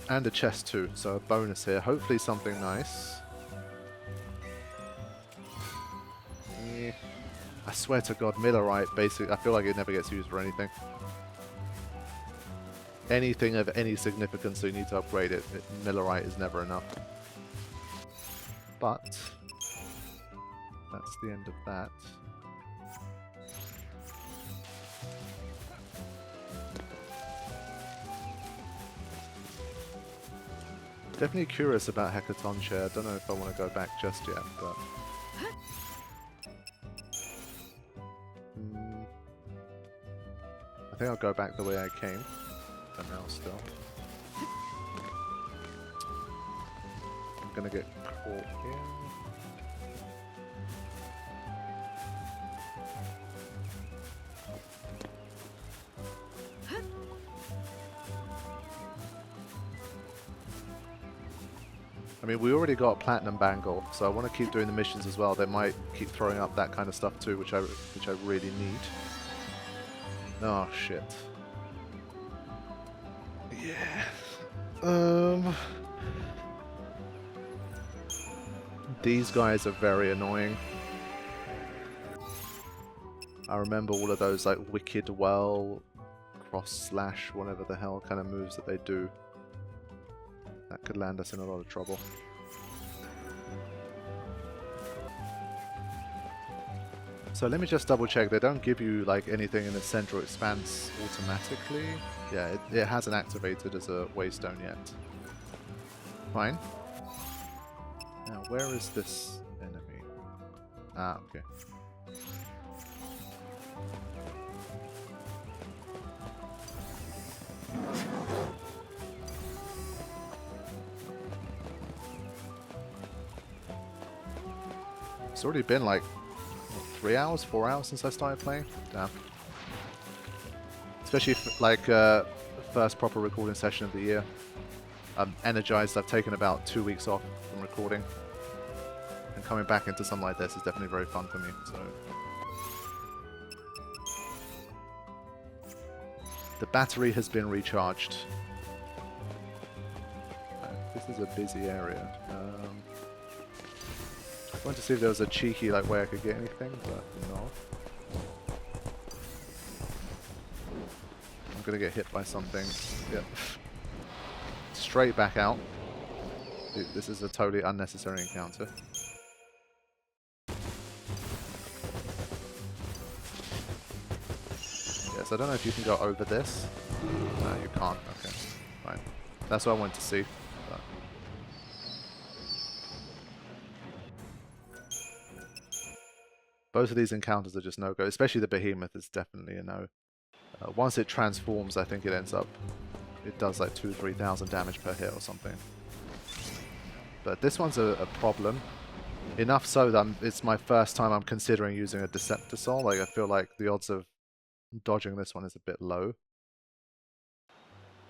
And a chest too, so a bonus here. Hopefully something nice. Yeah. I swear to God, Millerite, basically, I feel like it never gets used for anything. Anything of any significance, so you need to upgrade it. Millerite is never enough. But that's the end of that. Definitely curious about Hekaton Chair. I don't know if I want to go back just yet, but... I think I'll go back the way I came. For now still. I'm gonna get caught here. I mean, we already got a platinum bangle, so I want to keep doing the missions as well. They might keep throwing up that kind of stuff too, which I really need. Oh shit. Yeah. These guys are very annoying. I remember all of those like wicked well, cross slash, whatever the hell kind of moves that they do. That could land us in a lot of trouble. So let me just double check. They don't give you like anything in the central expanse automatically. Yeah, it hasn't activated as a waystone yet. Fine. Now, where is this enemy? Ah, okay. It's already been like, what, 3 hours, 4 hours since I started playing? Damn. Especially like first proper recording session of the year. I'm energized. I've taken about 2 weeks off from recording. And coming back into something like this is definitely very fun for me. So the battery has been recharged. This is a busy area. I wanted to see if there was a cheeky like way I could get anything, but no. I'm gonna get hit by something. Yep. Straight back out. Dude, this is a totally unnecessary encounter. Yes, I don't know if you can go over this. No, you can't. Okay, fine. That's what I wanted to see. But... both of these encounters are just no-go, especially the behemoth is definitely a no. Once it transforms, I think it ends up... it does like 2,000-3,000 damage per hit or something. But this one's a problem. Enough so that it's my first time I'm considering using a Deceptisol. Like, I feel like the odds of dodging this one is a bit low.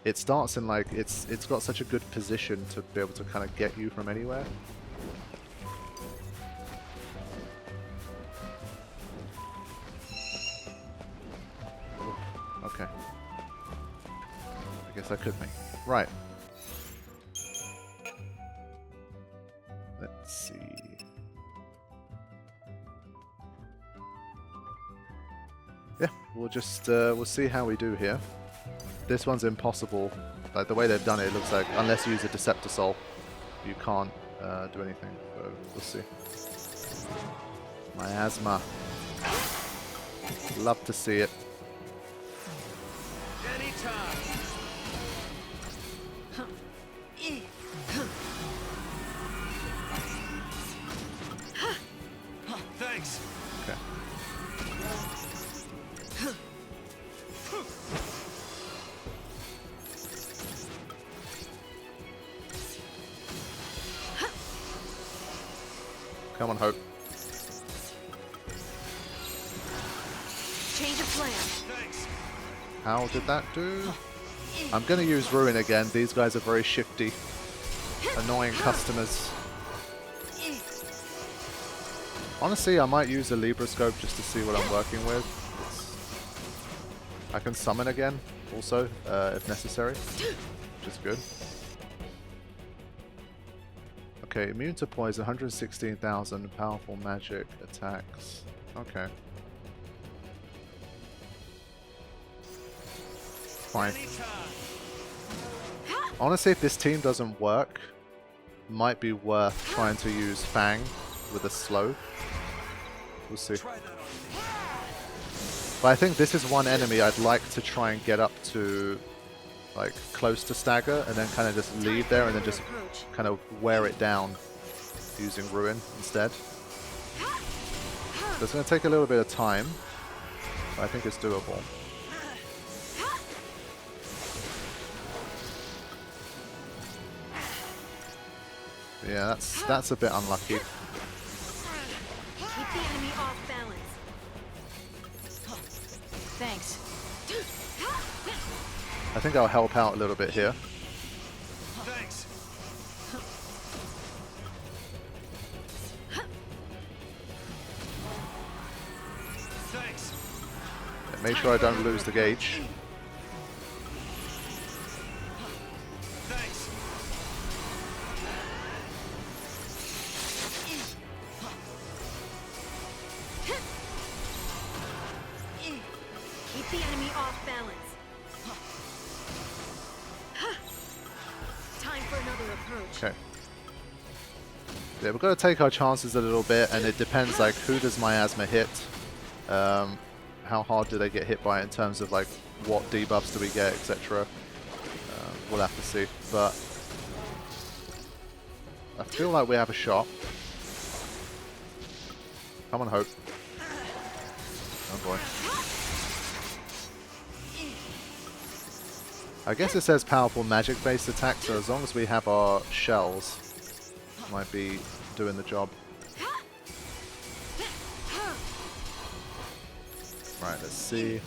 It starts in like... it's got such a good position to be able to kind of get you from anywhere. Okay. I guess I could make. Right. Let's see. Yeah, we'll just we'll see how we do here. This one's impossible. Like the way they've done it, it looks like unless you use a Deceptisol, you can't do anything. So we'll see. Miasma. Love to see it. Thanks. Okay. Come on, Hope. Change of plan. Thanks. How did that do? I'm going to use Ruin again. These guys are very shifty. Annoying customers. Honestly, I might use a Libra Scope just to see what I'm working with. I can summon again, also, if necessary, which is good. Okay, immune to poison, 116,000 powerful magic attacks. Okay. Fine. Honestly, if this team doesn't work, might be worth trying to use Fang with a slow. We'll see. But I think this is one enemy I'd like to try and get up to, like, close to stagger, and then kind of just leave there and then just kind of wear it down using Ruin instead. So it's going to take a little bit of time, but I think it's doable. Yeah, that's a bit unlucky. Keep the enemy off balance. Thanks. I think I'll help out a little bit here. Thanks. Thanks. Make sure I don't lose the gauge. Thanks. Keep the enemy off balance. Time for another approach. Okay. Yeah, we've got to take our chances a little bit, and it depends, like, who does Miasma hit? How hard do they get hit by it in terms of, like, what debuffs do we get, etc. We'll have to see, but I feel like we have a shot. Come on, Hope. Oh boy. I guess it says powerful magic-based attack, so as long as we have our shells, might be doing the job. Right, let's see.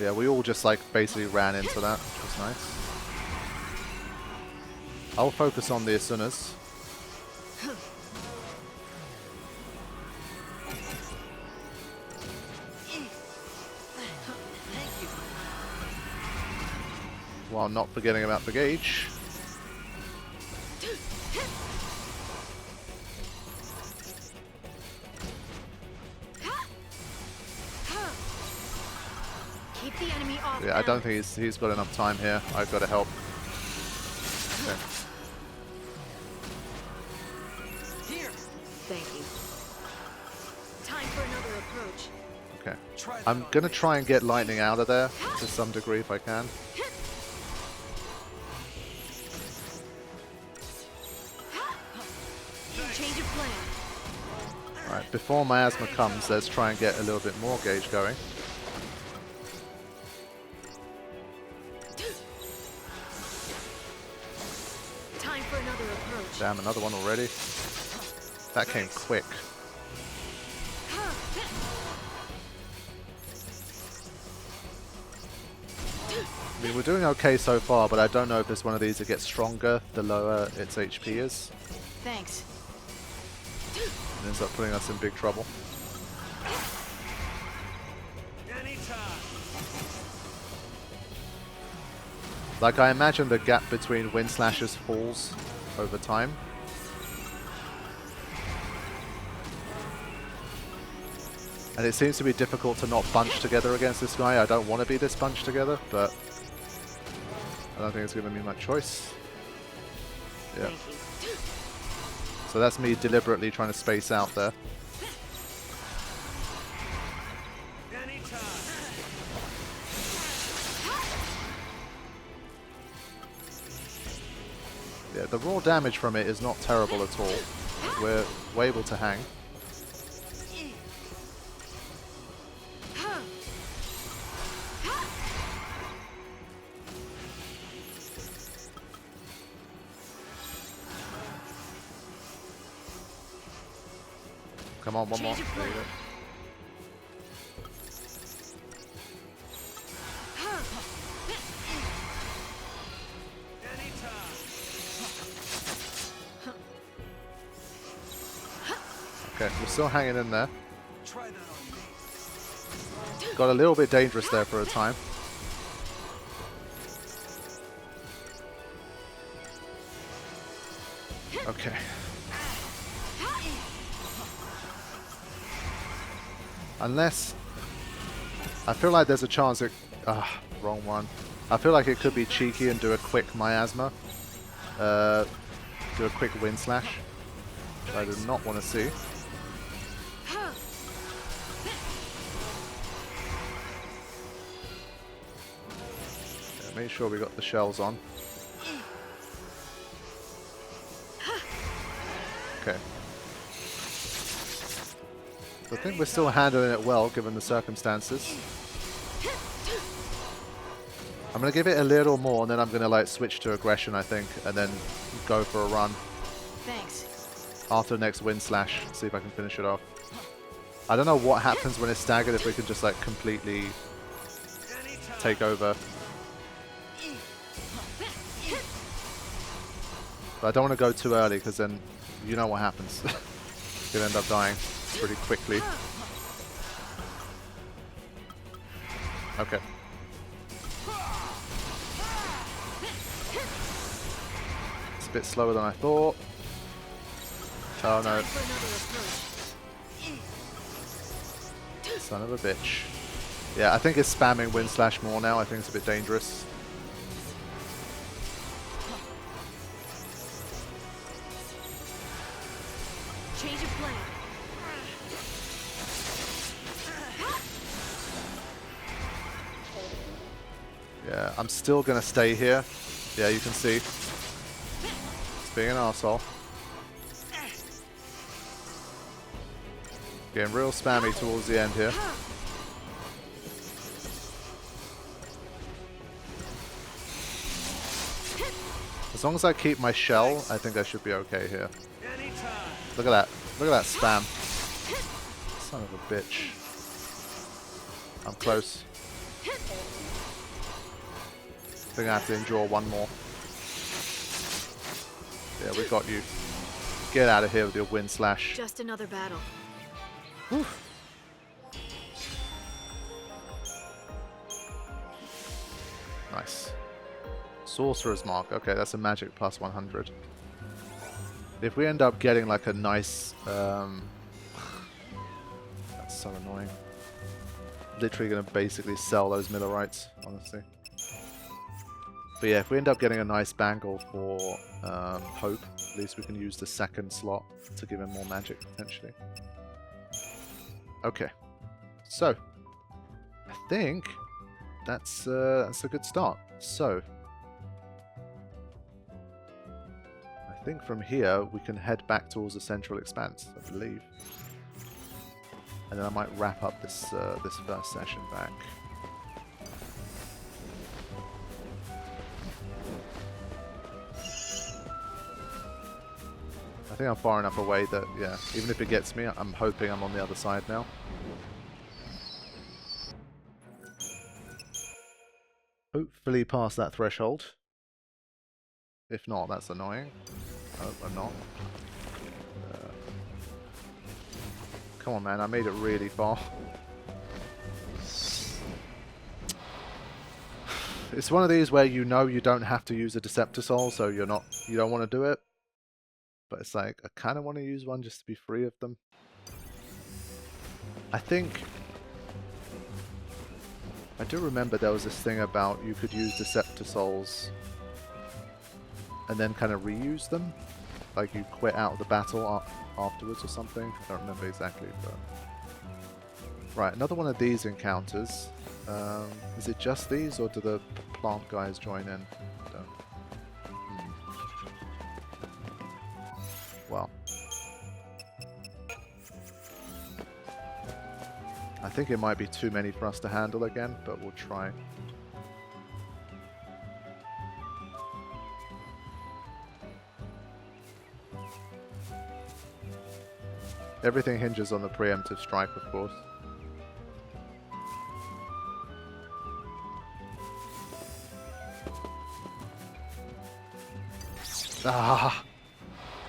Yeah, we all just like basically ran into that, which was nice. I'll focus on the Asunas. While not forgetting about the gauge. Keep the enemy off. Yeah, I don't think he's got enough time here. I've got to help. Okay. Here. Thank you. Time for another approach. Okay. I'm going to try and get lightning out of there to some degree if I can. Change of plan. Alright, before Miasma comes, let's try and get a little bit more gauge going. Time for another approach. Damn, another one already. That came quick. I mean, we're doing okay so far, but I don't know if it's one of these that gets stronger the lower its HP is. Thanks. It ends up putting us in big trouble. Anytime. Like, I imagine the gap between wind slashes falls over time. And it seems to be difficult to not bunch together against this guy. I don't want to be this bunched together, but I don't think it's giving me much choice. Yeah. Thank you. So that's me deliberately trying to space out there. Anytime. Yeah, the raw damage from it is not terrible at all. We're able to hang. Come on, one more. There you go. Okay, we're still hanging in there. Try that on me. Got a little bit dangerous there for a time. Okay. Unless... I feel like there's a chance it... wrong one. I feel like it could be cheeky and do a quick miasma. Do a quick wind slash. Which I do not want to see. Yeah, make sure we got the shells on. Okay. So I think we're still handling it well given the circumstances. I'm going to give it a little more and then I'm going to like switch to aggression I think and then go for a run. Thanks. After the next wind slash, see if I can finish it off. I don't know what happens when it's staggered if we can just like completely take over. But I don't want to go too early because then you know what happens. You'll end up dying pretty quickly. Okay. It's a bit slower than I thought. Oh no. Son of a bitch. Yeah, I think it's spamming wind slash more now. I think it's a bit dangerous. Change of plan. Yeah, I'm still gonna stay here. Yeah, you can see. It's being an arsehole. Getting real spammy towards the end here. As long as I keep my shell, I think I should be okay here. Look at that. Look at that spam. Son of a bitch. I'm close. I think I have to endure one more. Yeah, we got you. Get out of here with your wind slash. Just another battle. Whew. Nice. Sorcerer's Mark. Okay, that's a magic plus 100. If we end up getting like a nice... that's so annoying. Literally going to basically sell those Millerites, honestly. But yeah, if we end up getting a nice bangle for Hope, at least we can use the second slot to give him more magic, potentially. Okay, so I think that's a good start. So I think from here we can head back towards the central expanse, I believe, and then I might wrap up this this first session back. I think I'm far enough away that, yeah, even if it gets me, I'm hoping I'm on the other side now. Hopefully past that threshold. If not, that's annoying. I hope I'm not. Come on, man, I made it really far. It's one of these where you know you don't have to use a Deceptor Soul, so you don't want to do it. But it's like, I kind of want to use one just to be free of them. I think... I do remember there was this thing about you could use Deceptor Souls and then kind of reuse them. Like you quit out of the battle afterwards or something. I don't remember exactly, but... Right, another one of these encounters. Is it just these, or do the plant guys join in? I don't. Well, I think it might be too many for us to handle again, but we'll try. Everything hinges on the preemptive strike, of course. Ah!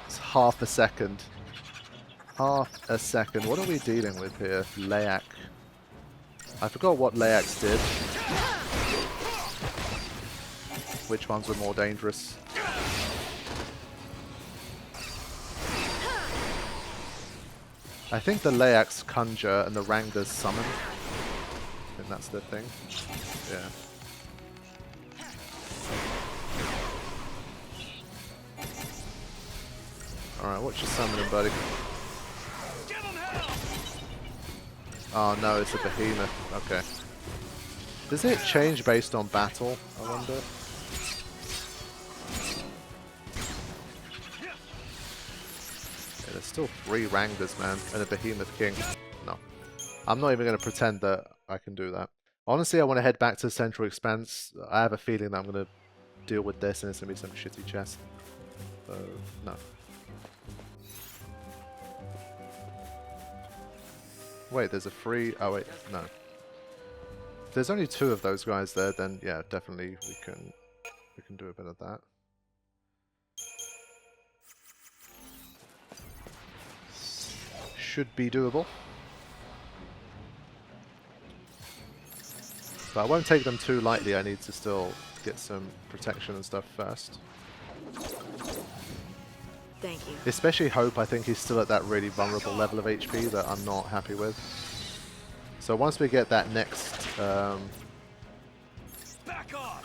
It's half a second. Half a second. What are we dealing with here? Layak. I forgot what Layaks did. Which ones were more dangerous? I think the Layaks conjure and the Rangdas summon. I think that's the thing. Yeah. Alright, watch your summoning, buddy. Give him hell! Oh no, it's a behemoth. Okay. Does it change based on battle, I wonder? Yeah, there's still 3 Rangdas, man, and a behemoth king. No. I'm not even going to pretend that I can do that. Honestly, I want to head back to Central Expanse. I have a feeling that I'm going to deal with this and it's going to be some shitty chest. So, no. Wait, there's a free... Oh wait, no. If there's only 2 of those guys there, then yeah, definitely we can do a bit of that. Should be doable. But I won't take them too lightly, I need to still get some protection and stuff first. Thank you. Especially Hope, I think he's still at that really vulnerable level of HP that I'm not happy with. So once we get that next... Back off!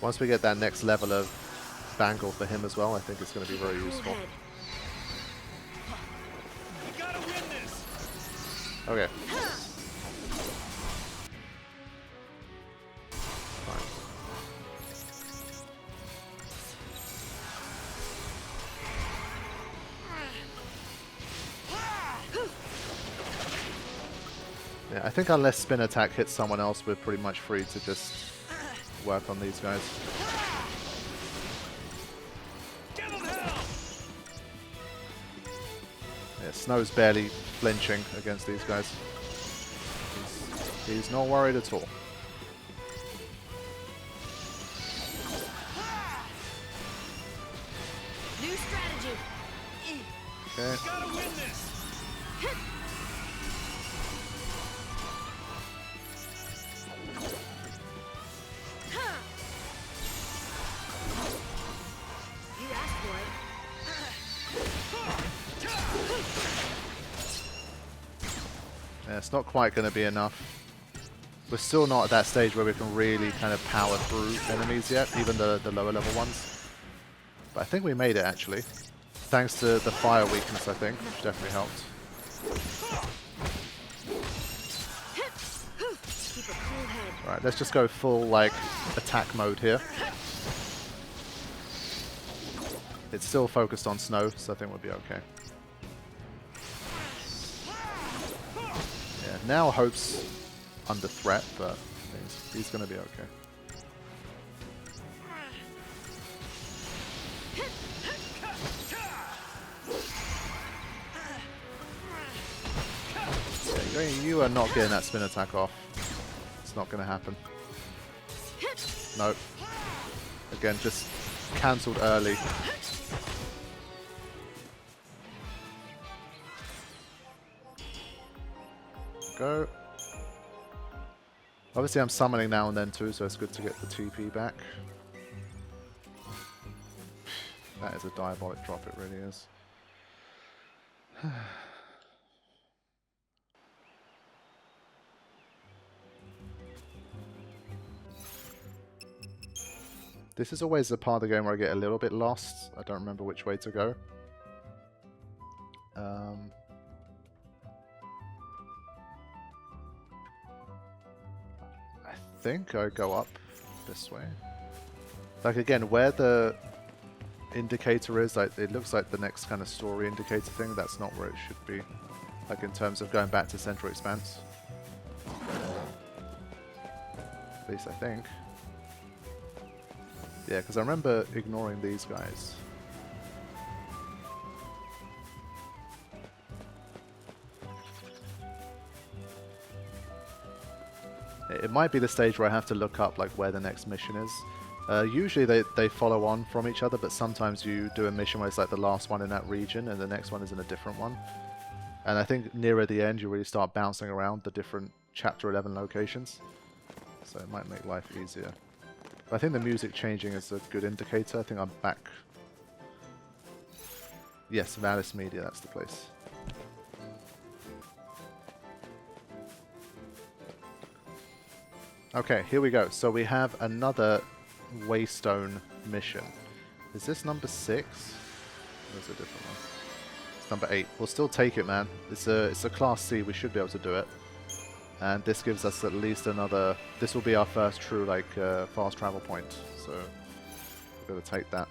once we get that next level of bangle for him as well, I think it's going to be very useful. Cool head. We gotta win this! Okay. Yeah, I think unless spin attack hits someone else, we're pretty much free to just work on these guys. Give him hell! Yeah, Snow's barely flinching against these guys. He's not worried at all. New strategy. Okay. Gotta win this! You asked for it. Yeah, it's not quite going to be enough. We're still not at that stage where we can really kind of power through enemies yet, even the lower level ones. But I think we made it actually. Thanks to the fire weakness, I think, which definitely helped. Keep a cool head. Right, let's just go full, like, attack mode here. It's still focused on Snow, so I think we'll be okay. Yeah, now Hope's under threat, but he's going to be okay. Yeah, you are not getting that spin attack off. It's not going to happen. Nope. Again, just cancelled early. Go. Obviously I'm summoning now and then too, so it's good to get the TP back. That is a diabolic drop, it really is. This is always the part of the game where I get a little bit lost. I don't remember which way to go. I think I go up this way. Like again, where the indicator is, like it looks like the next kind of story indicator thing. That's not where it should be. Like in terms of going back to Central Expanse. At least I think. Yeah, because I remember ignoring these guys. It might be the stage where I have to look up like where the next mission is. Usually they follow on from each other, but sometimes you do a mission where it's like the last one in that region and the next one is in a different one. And I think nearer the end you really start bouncing around the different Chapter 11 locations. So it might make life easier. But I think the music changing is a good indicator. I think I'm back. Yes, Valis Media, that's the place. Okay, here we go. So we have another Waystone mission. Is this number 6? Or is it a different one? It's number 8. We'll still take it, man. It's a Class C. We should be able to do it. And this gives us at least another... This will be our first true, like, fast travel point. So, we're going to take that.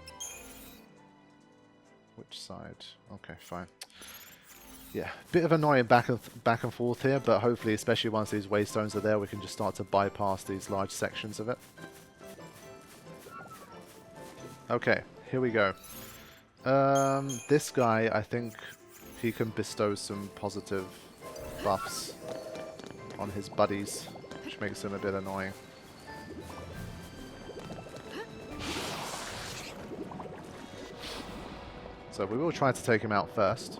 Which side? Okay, fine. Yeah, bit of annoying back and forth here, but hopefully, especially once these waystones are there, we can just start to bypass these large sections of it. Okay, here we go. This guy, I think he can bestow some positive buffs on his buddies, which makes him a bit annoying. So we will try to take him out first.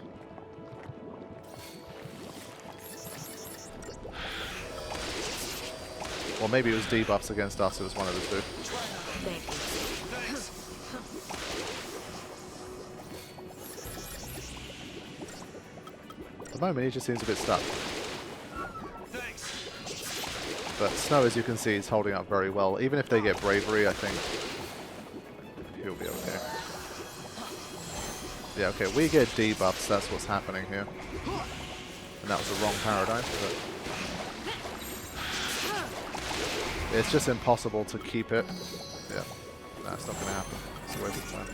Or maybe it was debuffs against us, it was one of the two. At the moment he just seems a bit stuck. But Snow, as you can see, is holding up very well. Even if they get bravery, I think he'll be okay. Yeah, okay, we get debuffs, that's what's happening here. And that was the wrong paradigm, but it's just impossible to keep it. Yeah, that's not going to happen. It's a waste of time.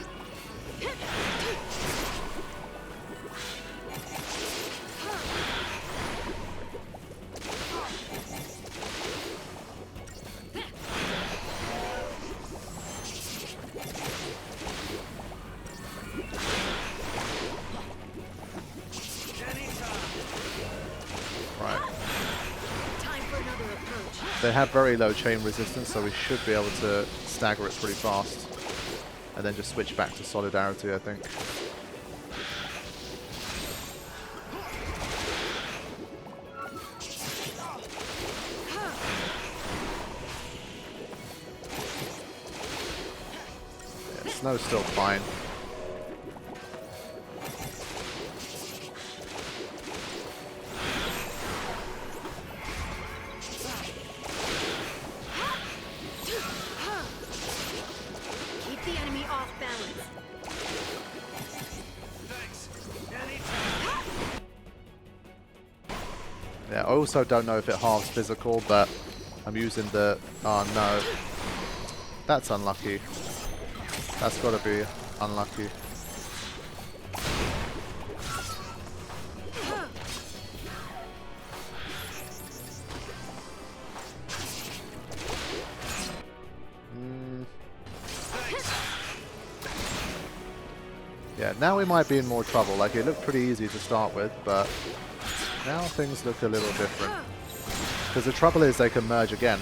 They have very low chain resistance, so we should be able to stagger it pretty fast. And then just switch back to Solidarity, I think. Yeah, Snow's still fine. Yeah, I also don't know if it halves physical, but I'm using the... Oh no. That's unlucky. That's got to be unlucky. Yeah, now we might be in more trouble. Like, it looked pretty easy to start with, but now things look a little different. Because the trouble is they can merge again,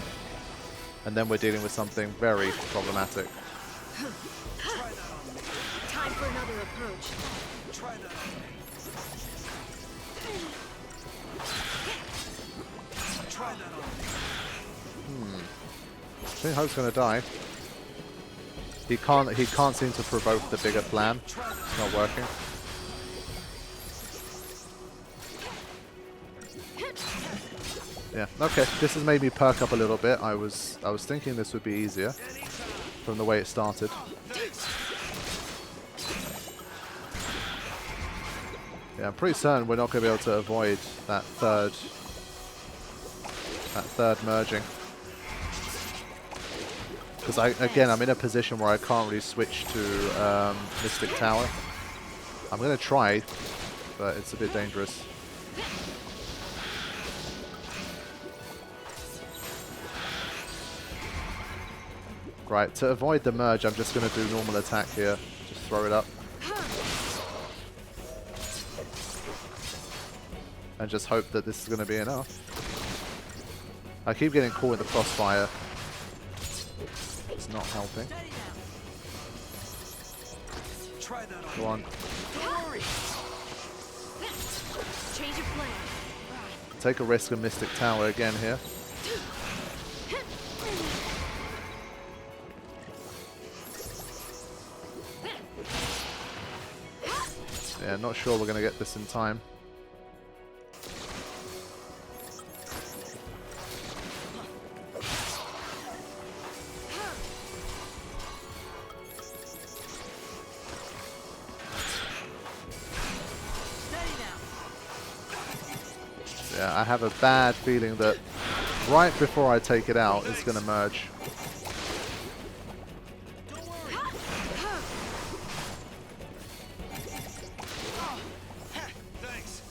and then we're dealing with something very problematic. Time for another approach. Try that. Try that on. I think Hope's gonna die. He can't seem to provoke the bigger plan. It's not working. Yeah, okay. This has made me perk up a little bit. I was thinking this would be easier from the way it started. Yeah, I'm pretty certain we're not going to be able to avoid that third merging. Because again, I'm in a position where I can't really switch to Mystic Tower. I'm going to try, but it's a bit dangerous. Right, to avoid the merge, I'm just going to do normal attack here. Just throw it up. And just hope that this is going to be enough. I keep getting caught in the crossfire. It's not helping. Go on. Change of plan. Take a risk of Mystic Tower again here. Yeah, not sure we're going to get this in time. Yeah, I have a bad feeling that right before I take it out, it's going to merge. Thanks.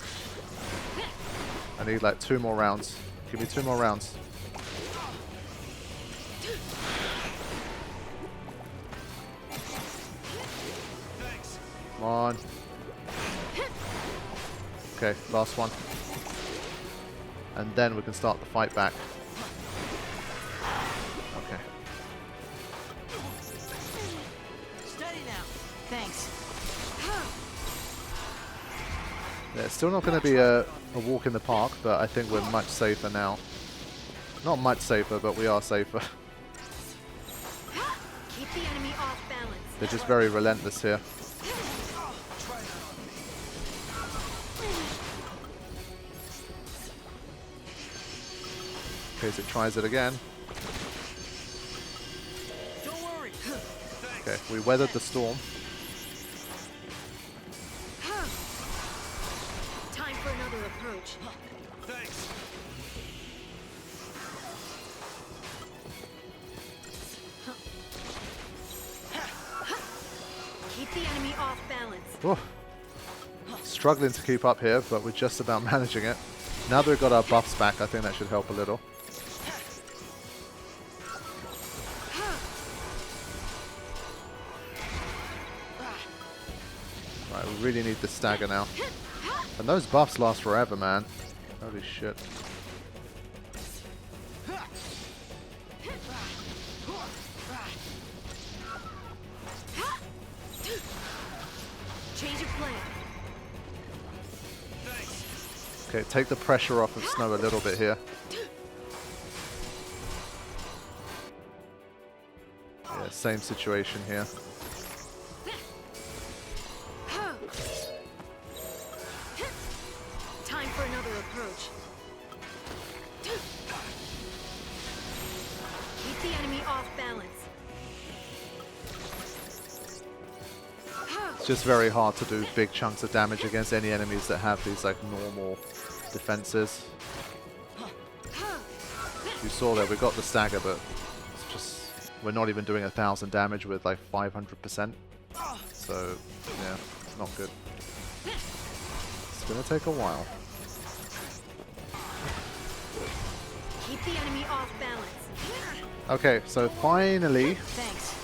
I need like 2 more rounds. Give me 2 more rounds. Thanks. Come on. Okay, last one. And then we can start the fight back. Okay. Steady now. Thanks. Yeah, it's still not going to be a walk in the park, but I think we're much safer now. Not much safer, but we are safer. Keep the enemy off balance. They're just very relentless here. Try that on me. In case it tries it again. Don't worry. Thanks. Okay, we weathered the storm. Time for another approach. Thanks. Keep the enemy off balance. Oh. Struggling to keep up here, but we're just about managing it. Now that we've got our buffs back, I think that should help a little. Right, we really need the stagger now. And those buffs last forever, man. Holy shit. Change of plan. Thanks. Okay, take the pressure off of Snow a little bit here. Yeah, same situation here. Time for another approach. Keep the enemy off balance. It's just very hard to do big chunks of damage against any enemies that have these like normal defenses. You saw there, we got the stagger, but it's just we're not even doing 1,000 damage with like 500%. So yeah, not good. It's gonna take a while. Keep the enemy off balance. Okay, so finally, Thanks.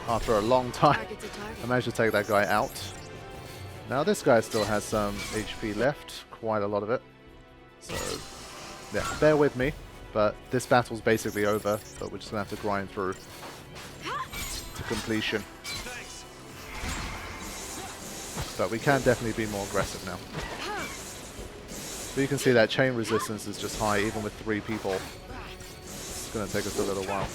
after a long time, Target's a target. I managed to take that guy out. Now this guy still has some HP left, quite a lot of it. So, yeah, bear with me. But this battle's basically over, but we're just going to have to grind through to completion. Thanks. But we can definitely be more aggressive now. But you can see that chain resistance is just high, even with 3 people. It's going to take us a little while.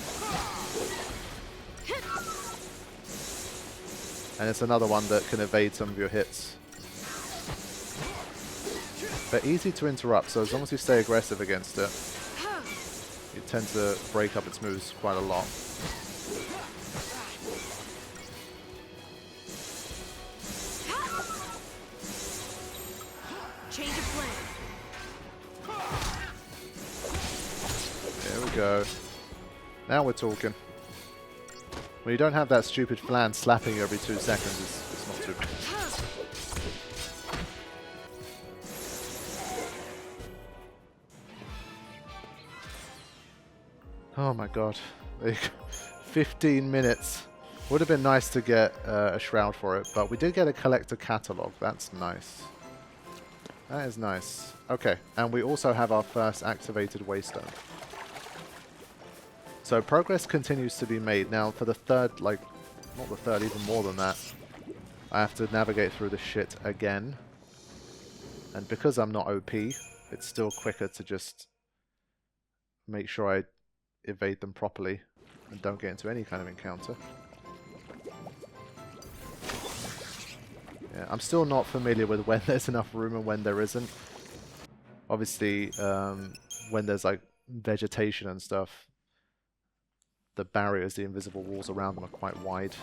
And it's another one that can evade some of your hits. But easy to interrupt, so as long as you stay aggressive against it, you tend to break up its moves quite a lot. Change of plan. There we go. Now we're talking. When you don't have that stupid flan slapping you every 2 seconds, it's not too bad. Oh my god. 15 minutes. Would have been nice to get a shroud for it, but we did get a collector catalog. That's nice. That is nice. Okay, and we also have our first activated waystone. So progress continues to be made. Now for the third, like, not the third, even more than that, I have to navigate through the shit again. And because I'm not OP, it's still quicker to just make sure I evade them properly and don't get into any kind of encounter. Yeah, I'm still not familiar with when there's enough room and when there isn't. Obviously, when there's like vegetation and stuff, the barriers, the invisible walls around them are quite wide.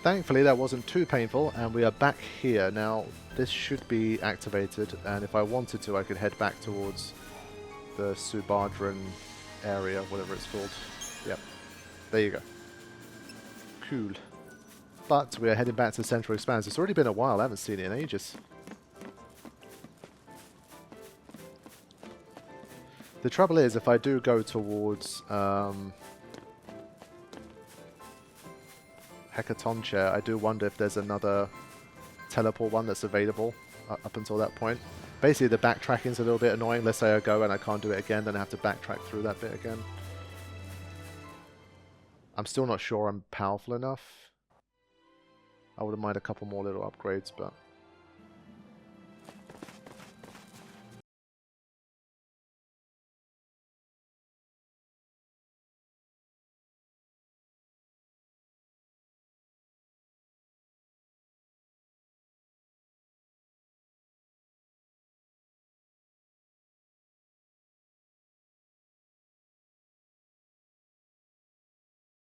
thankfully that wasn't too painful, and we are back here. Now, this should be activated, and if I wanted to, I could head back towards the Subadran area, whatever it's called. Yep. There you go. Cool. But we are heading back to the Central Expanse. It's already been a while, I haven't seen it in ages. The trouble is, if I do go towards Hecaton Chair, I do wonder if there's another teleport one that's available up until that point. Basically, the backtracking's a little bit annoying. Let's say I go and I can't do it again, then I have to backtrack through that bit again. I'm still not sure I'm powerful enough. I wouldn't mind a couple more little upgrades, but